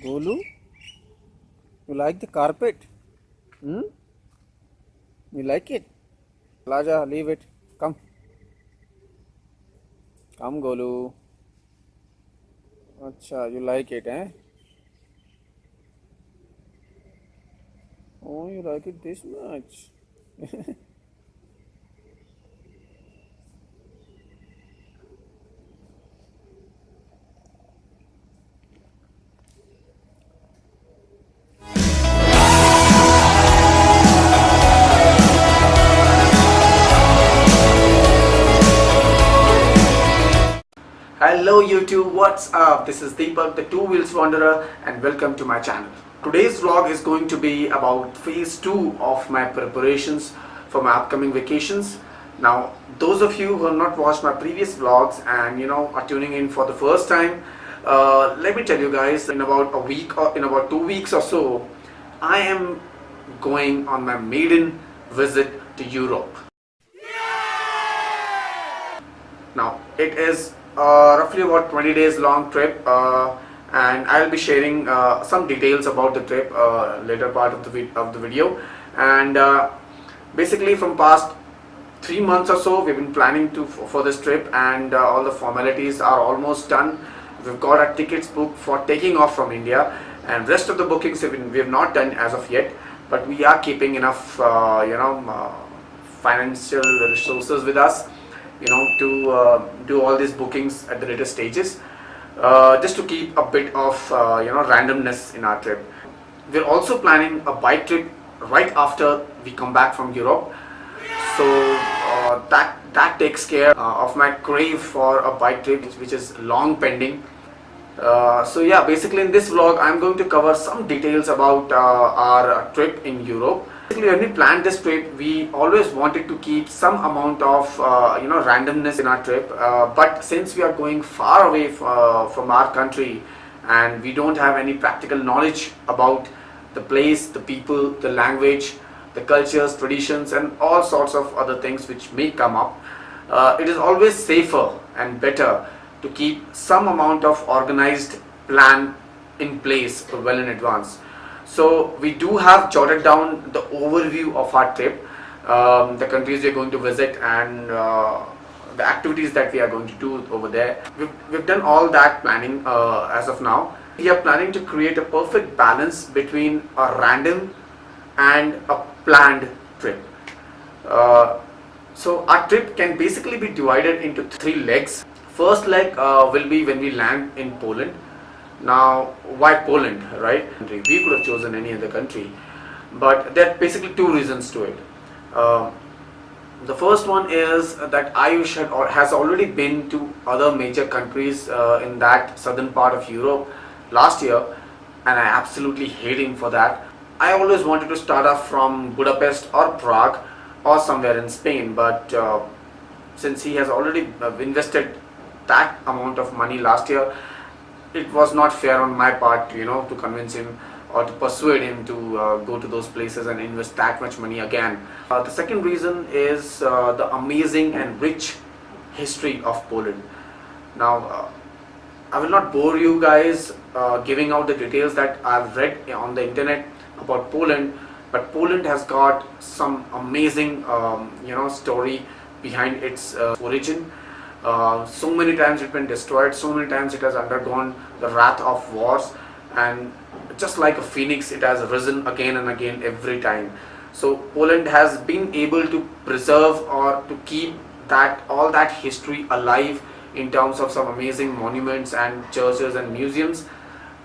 Golu, you like the carpet? Hmm? You like it? Laja, leave it. Come. Come, Golu. Acha, you like it, eh? Oh, you like it this much. Hello YouTube, what's up? This is Deepak, the Two Wheels Wanderer, and welcome to my channel. Today's vlog is going to be about phase 2 of my preparations for my upcoming vacations. Now, those of you who have not watched my previous vlogs and are tuning in for the first time, let me tell you guys, in about a week or in about 2 weeks or so, I am going on my maiden visit to Europe. Now, it is roughly about 20 days long trip, and I'll be sharing some details about the trip later part of the video. And basically, from past 3 months or so, we've been planning for this trip, and all the formalities are almost done. We've got our tickets booked for taking off from India, and rest of the bookings we have not done as of yet. But we are keeping enough, financial resources with us, to do all these bookings at the later stages, just to keep a bit of randomness in our trip. We're also planning a bike trip right after we come back from Europe, so that takes care of my crave for a bike trip, which is long pending. So yeah, basically in this vlog I'm going to cover some details about our trip in Europe. Basically, when we planned this trip, we always wanted to keep some amount of randomness in our trip, but since we are going far away from our country and we don't have any practical knowledge about the place, the people, the language, the cultures, traditions, and all sorts of other things which may come up, it is always safer and better to keep some amount of organized plan in place well in advance. So we do have jotted down the overview of our trip, the countries we are going to visit, and the activities that we are going to do over there. We've done all that planning as of now. We are planning to create a perfect balance between a random and a planned trip. So our trip can basically be divided into 3 legs. First leg will be when we land in Poland. Now, why Poland, right? We could have chosen any other country, but there are basically 2 reasons to it. The first one is that Ayush has already been to other major countries in that southern part of Europe last year, and I absolutely hate him for that. I always wanted to start off from Budapest or Prague or somewhere in Spain, but since he has already invested that amount of money last year, it was not fair on my part, to convince him or to persuade him to go to those places and invest that much money again. The second reason is the amazing and rich history of Poland. Now, I will not bore you guys giving out the details that I've read on the internet about Poland, but Poland has got some amazing, story behind its origin. So many times it's been destroyed, so many times it has undergone the wrath of wars, and just like a phoenix, it has risen again and again every time. So Poland has been able to preserve or to keep all that history alive in terms of some amazing monuments and churches and museums.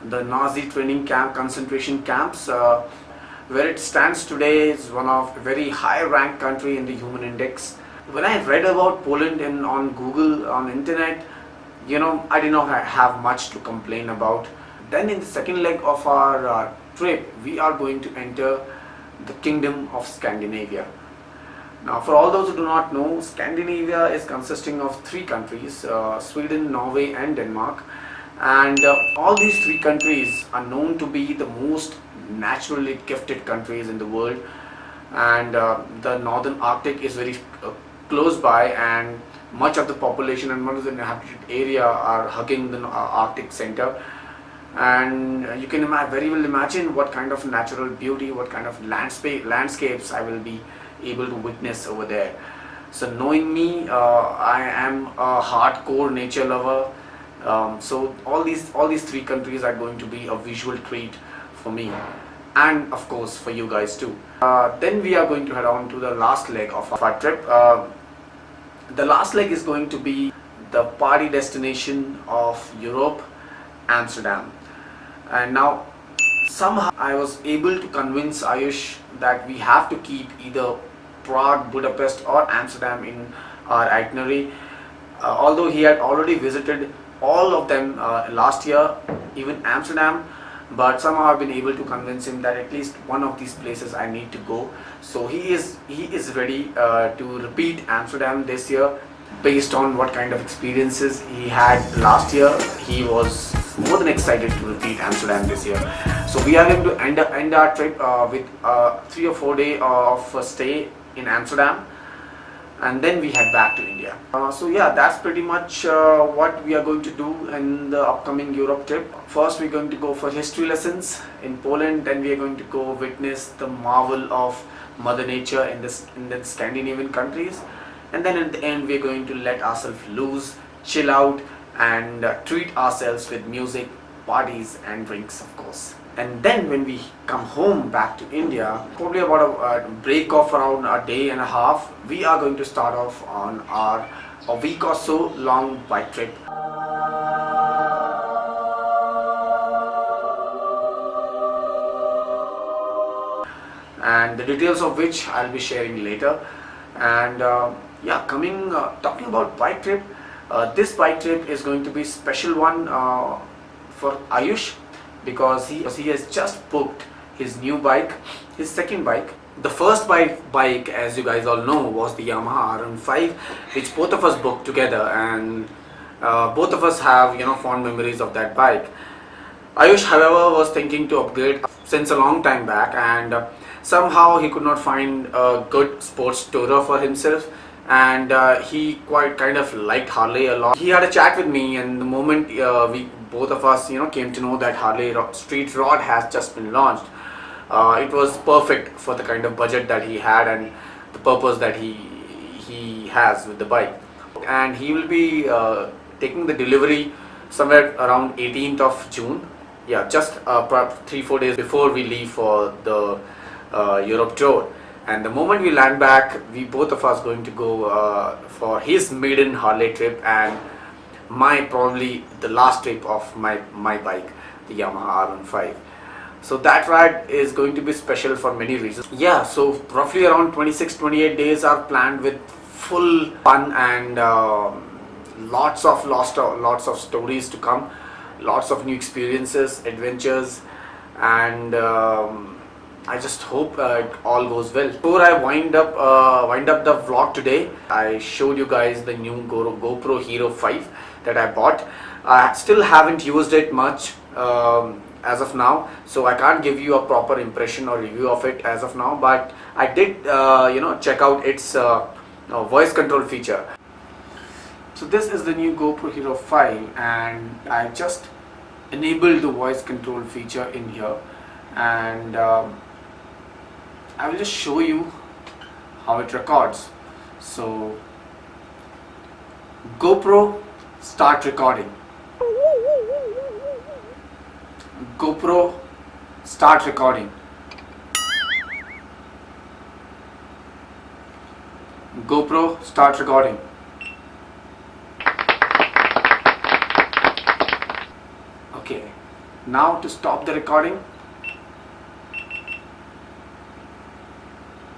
The Nazi training camp, concentration camps, where it stands today, is one of a very high ranked country in the Human Index. When I read about Poland on Google, on internet, I did not have much to complain about. Then in the second leg of our trip, we are going to enter the Kingdom of Scandinavia. Now, for all those who do not know, Scandinavia is consisting of 3 countries, Sweden, Norway and Denmark. And all these 3 countries are known to be the most naturally gifted countries in the world. And the northern Arctic is very close by, and much of the population and much of the inhabited area are hugging the Arctic center. and you can very well imagine what kind of natural beauty, what kind of landscapes I will be able to witness over there. So knowing me, I am a hardcore nature lover. So all these three countries are going to be a visual treat for me, and of course for you guys too. Then we are going to head on to the last leg of our trip. The last leg is going to be the party destination of Europe, Amsterdam. And now somehow I was able to convince Ayush that we have to keep either Prague, Budapest or Amsterdam in our itinerary. Although he had already visited all of them last year, even Amsterdam, but somehow I've been able to convince him that at least one of these places I need to go. So he is ready to repeat Amsterdam this year. Based on what kind of experiences he had last year, he was more than excited to repeat Amsterdam this year. So we are going to end our trip with 3 or 4 days of stay in Amsterdam, and then we head back to India. So yeah, that's pretty much what we are going to do in the upcoming Europe trip. First we're going to go for history lessons in Poland, then we are going to go witness the marvel of Mother Nature in the Scandinavian countries, and then at the end we're going to let ourselves loose, chill out, and treat ourselves with music, parties and drinks of course. And then when we come home back to India, probably about a break of around a day and a half, we are going to start off on a week or so long bike trip. And the details of which I'll be sharing later. And yeah, talking about bike trip, this bike trip is going to be a special one for Ayush, because he has just booked his new bike, his second bike. The first bike, as you guys all know, was the Yamaha R15, which both of us booked together, and both of us have fond memories of that bike. Ayush, however, was thinking to upgrade since a long time back, and somehow he could not find a good sports tourer for himself, and he quite kind of liked Harley a lot. He had a chat with me, and the moment we both of us came to know that Harley Street Rod has just been launched, it was perfect for the kind of budget that he had and the purpose that he has with the bike. And he will be taking the delivery somewhere around 18th of June. Yeah, just 3-4 days before we leave for the Europe tour. And the moment we land back, we both of us going to go for his maiden Harley trip, and probably the last trip of my bike, the Yamaha R15. So that ride is going to be special for many reasons. Yeah, so roughly around 26-28 days are planned with full fun and lots of stories to come, lots of new experiences, adventures, and I just hope it all goes well. Before I wind up the vlog today, I showed you guys the new GoPro Hero 5 that I bought. I still haven't used it much as of now, so I can't give you a proper impression or review of it as of now, but I did check out its voice control feature. So this is the new GoPro Hero 5, and I just enabled the voice control feature in here, and I will just show you how it records. So GoPro, start recording. GoPro, start recording. GoPro, start recording. Okay, now to stop the recording.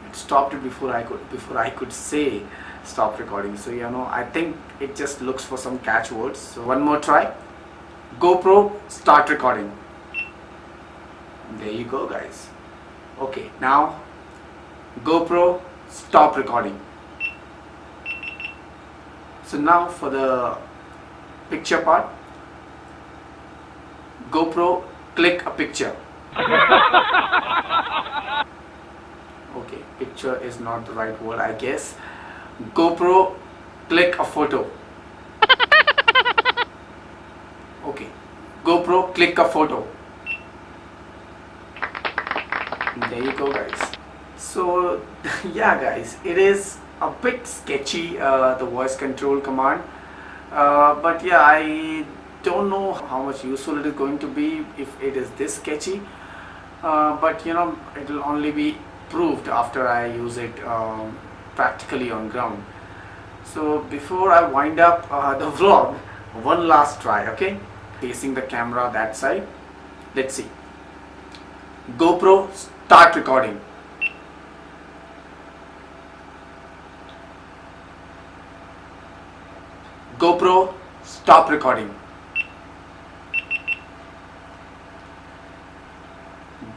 It stopped it before I could say stop recording. So I think it just looks for some catchwords. So one more try. GoPro, start recording. There you go, guys. Okay, now GoPro, stop recording. So now for the picture part, GoPro, click a picture. Okay, picture is not the right word, I guess. GoPro, click a photo. Okay, GoPro, click a photo. There you go, guys. So yeah guys, it is a bit sketchy, the voice control command, but yeah, I don't know how much useful it is going to be if it is this sketchy, but you know, it will only be proved after I use it practically on ground. So before I wind up the vlog, one last try, okay? Facing the camera that side. Let's see. GoPro, start recording. GoPro, stop recording.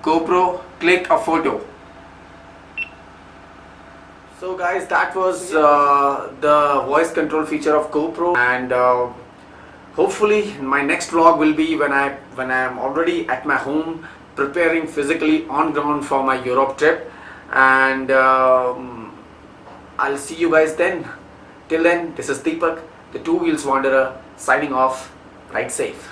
GoPro, click a photo. So guys, that was the voice control feature of GoPro, and hopefully my next vlog will be when I am already at my home, preparing physically on ground for my Europe trip, and I'll see you guys then. Till then, this is Deepak, the Two Wheels Wanderer, signing off. Ride safe.